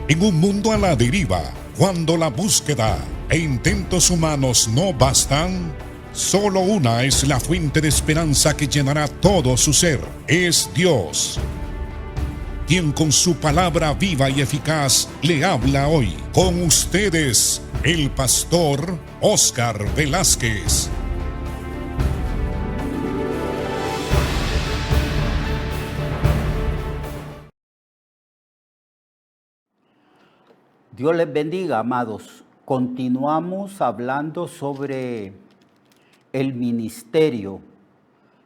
En un mundo a la deriva, cuando la búsqueda e intentos humanos no bastan, solo una es la fuente de esperanza que llenará todo su ser. Es Dios, quien con su palabra viva y eficaz le habla hoy. Con ustedes, el pastor Óscar Velázquez. Dios les bendiga, amados. Continuamos hablando sobre el ministerio,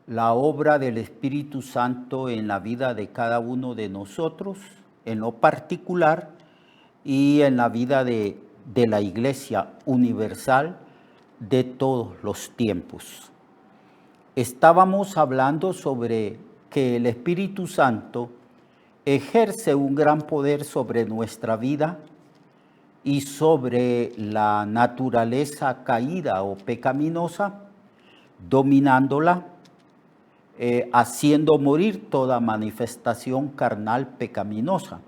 la obra del Espíritu Santo en la vida de cada uno de nosotros, en lo particular, y en la vida de la Iglesia universal de todos los tiempos. Estábamos hablando sobre que el Espíritu Santo ejerce un gran poder sobre nuestra vida y sobre la naturaleza caída o pecaminosa, dominándola, haciendo morir toda manifestación carnal pecaminosa.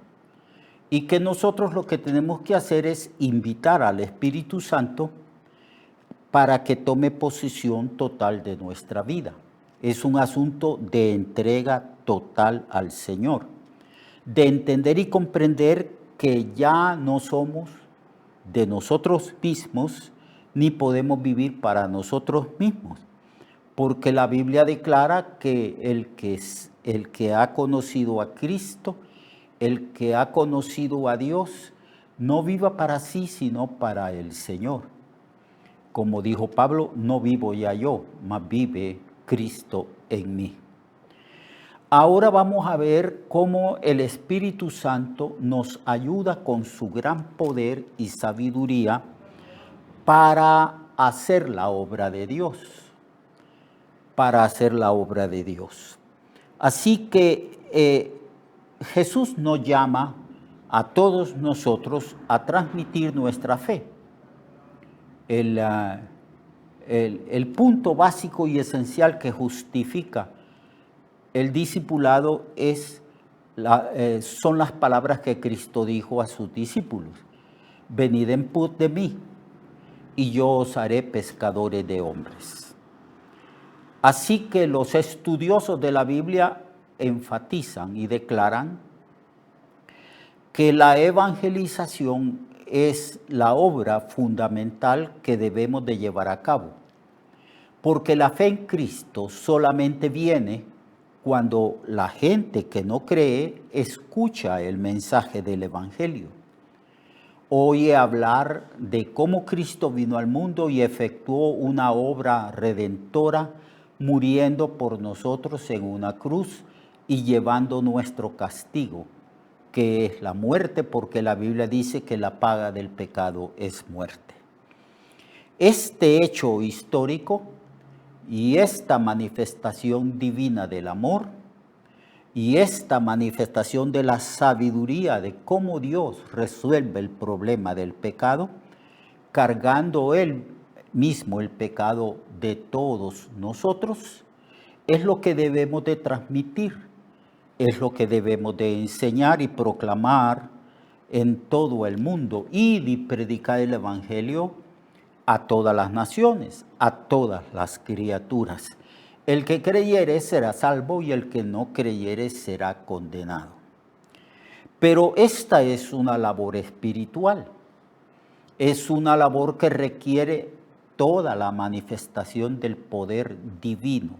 Y que nosotros lo que tenemos que hacer es invitar al Espíritu Santo para que tome posesión total de nuestra vida. Es un asunto de entrega total al Señor, de entender y comprender que ya no somos de nosotros mismos, ni podemos vivir para nosotros mismos, porque la Biblia declara que el que ha conocido a Cristo, el que ha conocido a Dios, no viva para sí, sino para el Señor. Como dijo Pablo, no vivo ya yo, mas vive Cristo en mí. Ahora vamos a ver cómo el Espíritu Santo nos ayuda con su gran poder y sabiduría para hacer la obra de Dios. Para hacer la obra de Dios. Así que Jesús nos llama a todos nosotros a transmitir nuestra fe. El punto básico y esencial que justifica el discipulado son las palabras que Cristo dijo a sus discípulos. Venid en pos de mí, y yo os haré pescadores de hombres. Así que los estudiosos de la Biblia enfatizan y declaran que la evangelización es la obra fundamental que debemos de llevar a cabo, porque la fe en Cristo solamente viene cuando la gente que no cree escucha el mensaje del Evangelio. Oye hablar de cómo Cristo vino al mundo y efectuó una obra redentora, muriendo por nosotros en una cruz y llevando nuestro castigo, que es la muerte, porque la Biblia dice que la paga del pecado es muerte. Este hecho histórico y esta manifestación divina del amor y esta manifestación de la sabiduría de cómo Dios resuelve el problema del pecado, cargando Él mismo el pecado de todos nosotros, es lo que debemos de transmitir, es lo que debemos de enseñar y proclamar en todo el mundo y predicar el Evangelio a todas las naciones, a todas las criaturas. El que creyere será salvo y el que no creyere será condenado. Pero esta es una labor espiritual. Es una labor que requiere toda la manifestación del poder divino.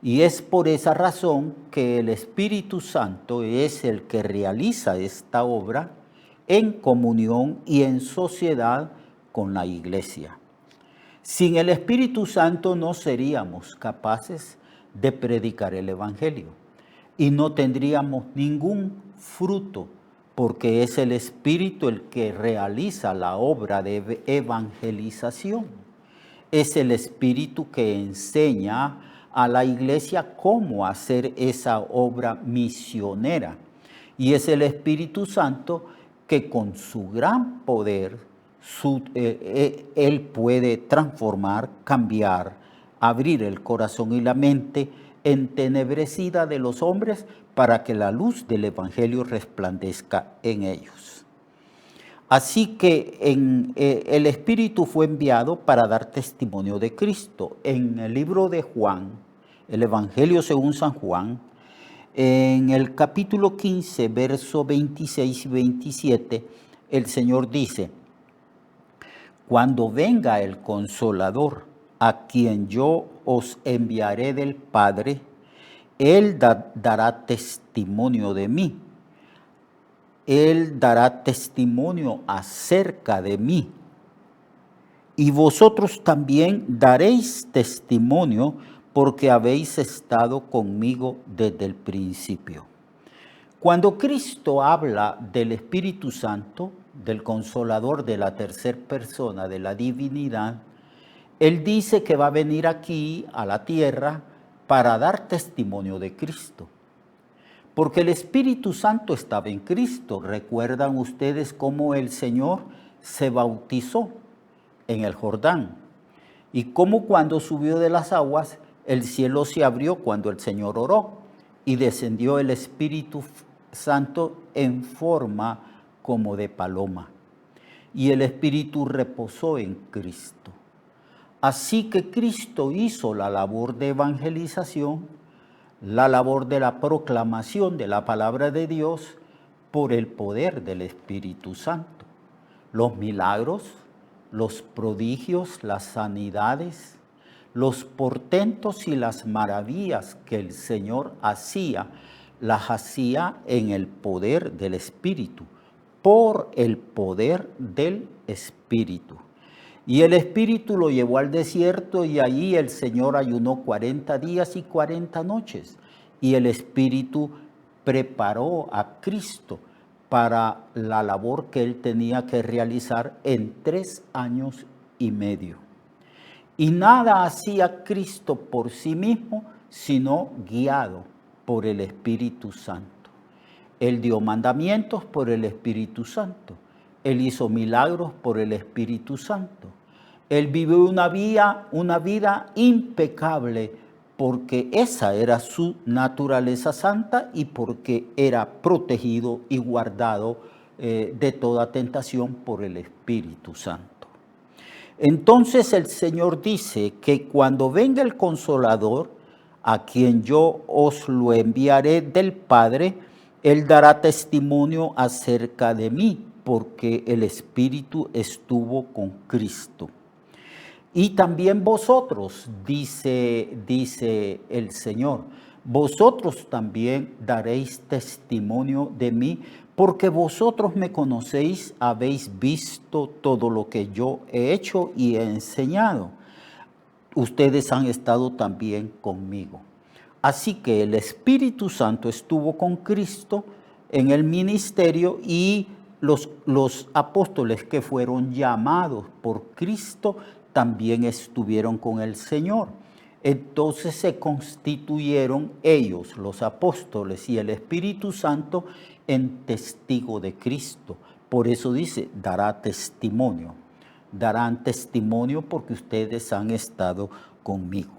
Y es por esa razón que el Espíritu Santo es el que realiza esta obra en comunión y en sociedad con la Iglesia. Sin el Espíritu Santo no seríamos capaces de predicar el Evangelio y no tendríamos ningún fruto, porque es el Espíritu el que realiza la obra de evangelización. Es el Espíritu que enseña a la Iglesia cómo hacer esa obra misionera. Y es el Espíritu Santo que con su gran poder Él puede transformar, cambiar, abrir el corazón y la mente entenebrecida de los hombres para que la luz del Evangelio resplandezca en ellos. Así que el Espíritu fue enviado para dar testimonio de Cristo. En el libro de Juan, el Evangelio según San Juan, en el capítulo 15, verso 26 y 27, el Señor dice: cuando venga el Consolador, a quien yo os enviaré del Padre, Él dará testimonio de mí. Él dará testimonio acerca de mí. Y vosotros también daréis testimonio, porque habéis estado conmigo desde el principio. Cuando Cristo habla del Espíritu Santo, del Consolador, de la tercera persona de la divinidad, Él dice que va a venir aquí a la tierra para dar testimonio de Cristo. Porque el Espíritu Santo estaba en Cristo. ¿Recuerdan ustedes cómo el Señor se bautizó en el Jordán? Y cómo cuando subió de las aguas, el cielo se abrió cuando el Señor oró y descendió el Espíritu Santo en forma como de paloma. Y el Espíritu reposó en Cristo. Así que Cristo hizo la labor de evangelización, la labor de la proclamación de la palabra de Dios por el poder del Espíritu Santo. Los milagros, los prodigios, las sanidades, los portentos y las maravillas que el Señor hacía, las hacía en el poder del Espíritu, por el poder del Espíritu. Y el Espíritu lo llevó al desierto y allí el Señor ayunó 40 días y 40 noches. Y el Espíritu preparó a Cristo para la labor que Él tenía que realizar en 3 años y medio. Y nada hacía Cristo por sí mismo, sino guiado por el Espíritu Santo. Él dio mandamientos por el Espíritu Santo. Él hizo milagros por el Espíritu Santo. Él vivió una vida impecable porque esa era su naturaleza santa y porque era protegido y guardado de toda tentación por el Espíritu Santo. Entonces el Señor dice que cuando venga el Consolador, a quien yo os lo enviaré del Padre, Él dará testimonio acerca de mí, porque el Espíritu estuvo con Cristo. Y también vosotros, dice el Señor, vosotros también daréis testimonio de mí, porque vosotros me conocéis, habéis visto todo lo que yo he hecho y he enseñado. Ustedes han estado también conmigo. Así que el Espíritu Santo estuvo con Cristo en el ministerio y los apóstoles que fueron llamados por Cristo también estuvieron con el Señor. Entonces se constituyeron ellos, los apóstoles y el Espíritu Santo, en testigo de Cristo. Por eso dice, dará testimonio. Darán testimonio porque ustedes han estado conmigo.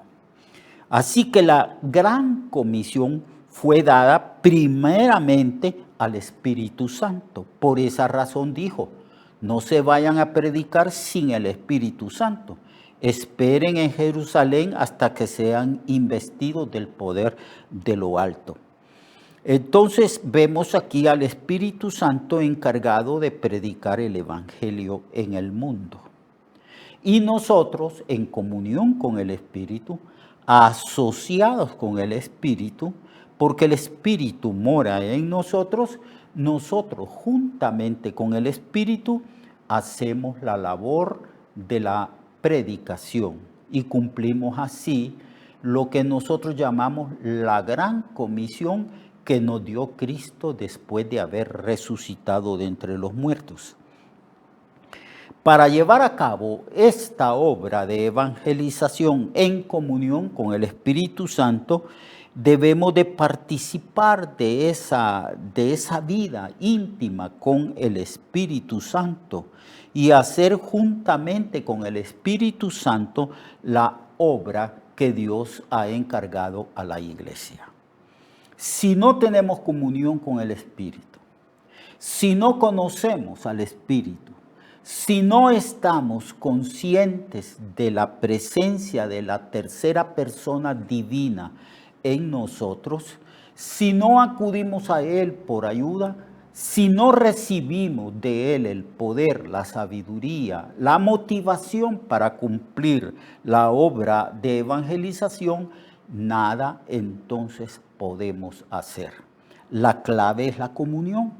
Así que la gran comisión fue dada primeramente al Espíritu Santo. Por esa razón dijo, no se vayan a predicar sin el Espíritu Santo. Esperen en Jerusalén hasta que sean investidos del poder de lo alto. Entonces vemos aquí al Espíritu Santo encargado de predicar el Evangelio en el mundo. Y nosotros, en comunión con el Espíritu, asociados con el Espíritu, porque el Espíritu mora en nosotros, nosotros juntamente con el Espíritu hacemos la labor de la predicación y cumplimos así lo que nosotros llamamos la gran comisión que nos dio Cristo después de haber resucitado de entre los muertos. Para llevar a cabo esta obra de evangelización en comunión con el Espíritu Santo, debemos de participar de esa vida íntima con el Espíritu Santo y hacer juntamente con el Espíritu Santo la obra que Dios ha encargado a la iglesia. Si no tenemos comunión con el Espíritu, si no conocemos al Espíritu, si no estamos conscientes de la presencia de la tercera persona divina en nosotros, si no acudimos a Él por ayuda, si no recibimos de Él el poder, la sabiduría, la motivación para cumplir la obra de evangelización, nada entonces podemos hacer. La clave es la comunión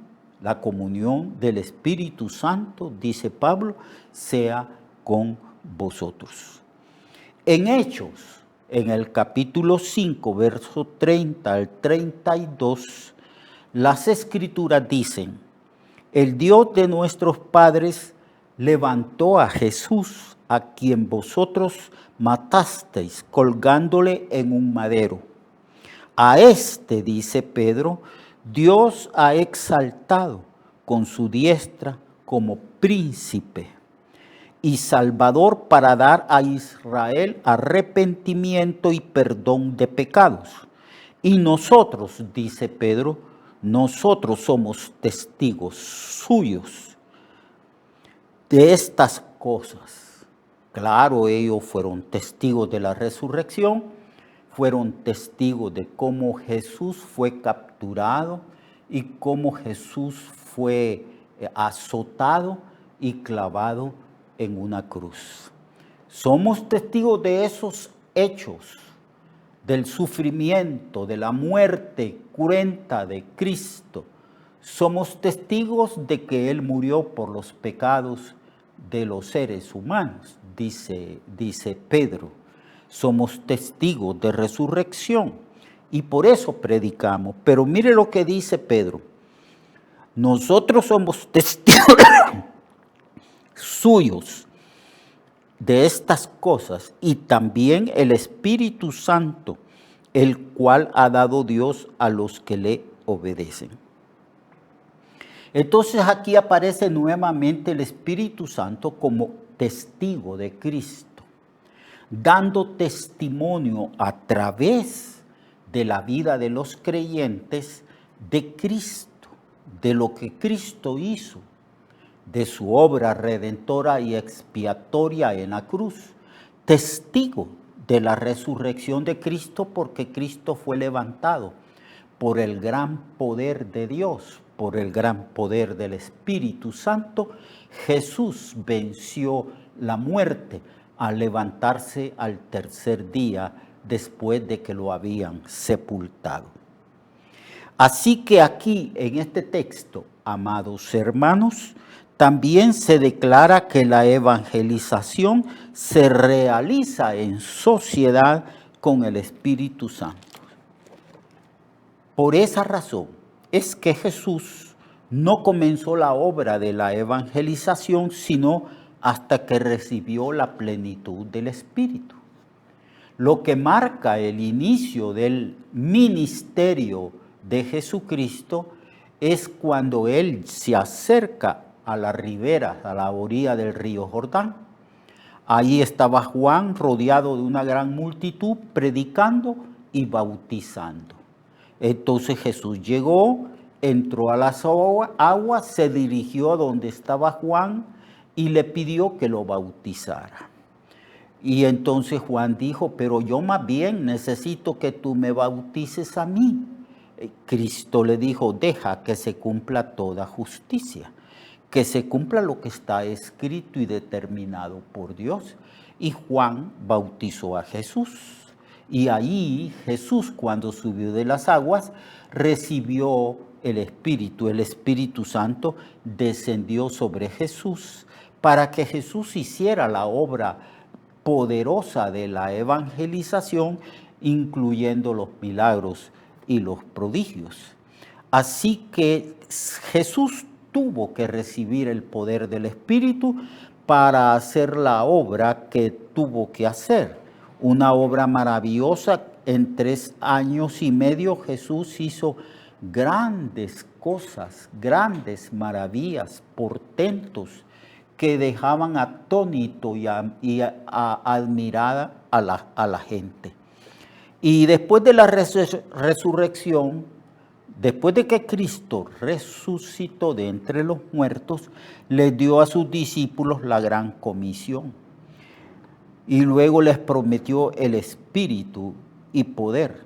del Espíritu Santo, dice Pablo, sea con vosotros. En Hechos, en el capítulo 5, verso 30 al 32, las Escrituras dicen: el Dios de nuestros padres levantó a Jesús, a quien vosotros matasteis colgándole en un madero. A este, dice Pedro, Dios ha exaltado con su diestra como príncipe y salvador para dar a Israel arrepentimiento y perdón de pecados. Y nosotros, dice Pedro, nosotros somos testigos suyos de estas cosas. Claro, ellos fueron testigos de la resurrección, fueron testigos de cómo Jesús fue capturado y cómo Jesús fue azotado y clavado en una cruz. Somos testigos de esos hechos, del sufrimiento, de la muerte cruenta de Cristo. Somos testigos de que Él murió por los pecados de los seres humanos, dice Pedro. Somos testigos de resurrección y por eso predicamos. Pero mire lo que dice Pedro. Nosotros somos testigos suyos de estas cosas y también el Espíritu Santo, el cual ha dado Dios a los que le obedecen. Entonces aquí aparece nuevamente el Espíritu Santo como testigo de Cristo, dando testimonio a través de la vida de los creyentes de Cristo, de lo que Cristo hizo, de su obra redentora y expiatoria en la cruz, testigo de la resurrección de Cristo, porque Cristo fue levantado por el gran poder de Dios, por el gran poder del Espíritu Santo. Jesús venció la muerte al levantarse al tercer día después de que lo habían sepultado. Así que aquí en este texto, amados hermanos, también se declara que la evangelización se realiza en sociedad con el Espíritu Santo. Por esa razón es que Jesús no comenzó la obra de la evangelización sino hasta que recibió la plenitud del Espíritu. Lo que marca el inicio del ministerio de Jesucristo es cuando Él se acerca a la ribera, a la orilla del río Jordán. Ahí estaba Juan rodeado de una gran multitud predicando y bautizando. Entonces Jesús llegó, entró a las aguas, se dirigió a donde estaba Juan y le pidió que lo bautizara. Y entonces Juan dijo: pero yo más bien necesito que tú me bautices a mí. Cristo le dijo: deja que se cumpla toda justicia, que se cumpla lo que está escrito y determinado por Dios. Y Juan bautizó a Jesús. Y ahí Jesús, cuando subió de las aguas, recibió el Espíritu Santo descendió sobre Jesús para que Jesús hiciera la obra poderosa de la evangelización, incluyendo los milagros y los prodigios. Así que Jesús tuvo que recibir el poder del Espíritu para hacer la obra que tuvo que hacer. Una obra maravillosa. En 3 años y medio Jesús hizo grandes cosas, grandes maravillas, portentos que dejaban atónito y admirada a la gente. Y después de la resurrección, Después de que Cristo resucitó de entre los muertos, les dio a sus discípulos la gran comisión. Y luego les prometió el Espíritu y poder.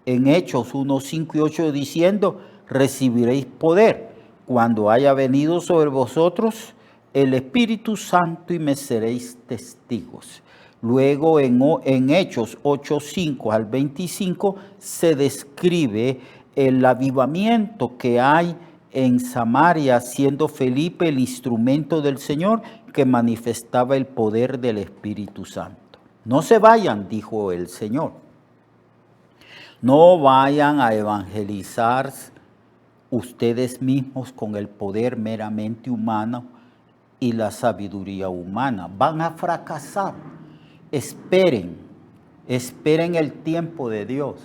En Hechos 1, 5 y 8 diciendo, recibiréis poder cuando haya venido sobre vosotros el Espíritu Santo y me seréis testigos. Luego en Hechos 8, 5 al 25 se describe el avivamiento que hay en Samaria, siendo Felipe el instrumento del Señor que manifestaba el poder del Espíritu Santo. No se vayan, dijo el Señor. No vayan a evangelizar ustedes mismos con el poder meramente humano y la sabiduría humana. Van a fracasar. Esperen el tiempo de Dios.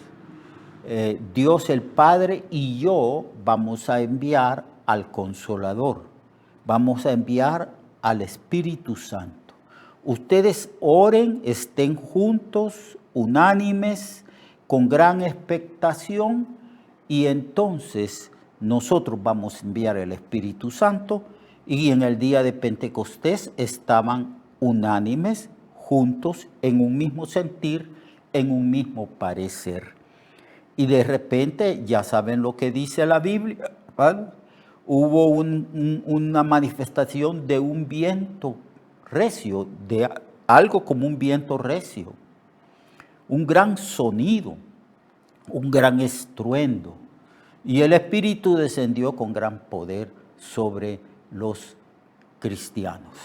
Dios el Padre y yo vamos a enviar al Consolador. Vamos a enviar al Espíritu Santo. Ustedes oren, estén juntos, unánimes, con gran expectación, y entonces nosotros vamos a enviar el Espíritu Santo. Y en el día de Pentecostés estaban unánimes, juntos, en un mismo sentir, en un mismo parecer. Y de repente, ya saben lo que dice la Biblia, ¿vale? Hubo una manifestación de un viento recio, de algo como un viento recio, un gran sonido, un gran estruendo. Y el Espíritu descendió con gran poder sobre los cristianos.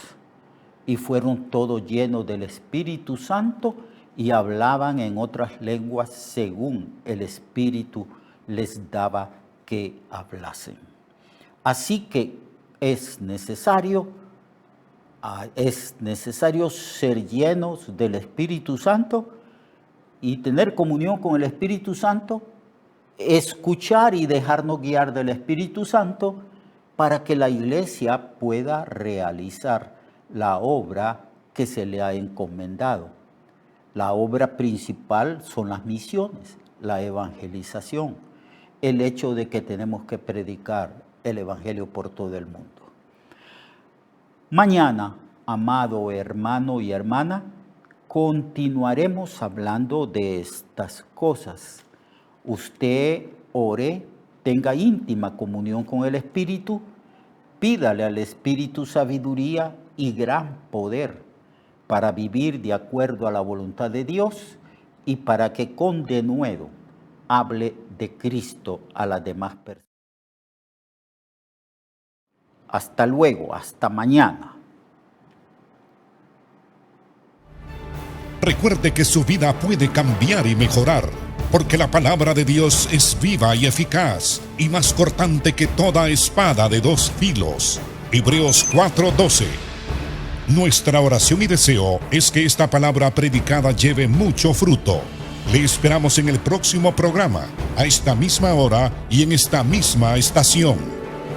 Y fueron todos llenos del Espíritu Santo y hablaban en otras lenguas según el Espíritu les daba que hablasen. Así que es necesario ser llenos del Espíritu Santo y tener comunión con el Espíritu Santo, escuchar y dejarnos guiar del Espíritu Santo para que la iglesia pueda realizar la obra que se le ha encomendado. La obra principal son las misiones, la evangelización, el hecho de que tenemos que predicar el evangelio por todo el mundo. Mañana, amado hermano y hermana, continuaremos hablando de estas cosas. Usted ore, tenga íntima comunión con el Espíritu, pídale al Espíritu sabiduría y gran poder para vivir de acuerdo a la voluntad de Dios y para que con denuedo hable de Cristo a las demás personas. Hasta luego, hasta mañana. Recuerde que su vida puede cambiar y mejorar, porque la palabra de Dios es viva y eficaz y más cortante que toda espada de dos filos. Hebreos 4:12. Nuestra oración y deseo es que esta palabra predicada lleve mucho fruto. Le esperamos en el próximo programa, a esta misma hora y en esta misma estación.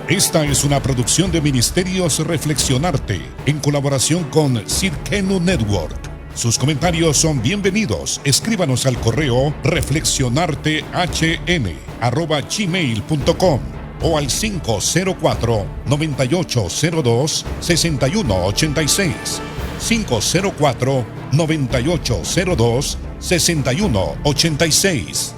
Esta es una producción de Ministerios Reflexionarte, en colaboración con Cirkenu Network. Sus comentarios son bienvenidos. Escríbanos al correo reflexionartehn@gmail.com o al 504-9802-6186. 504-9802-6186.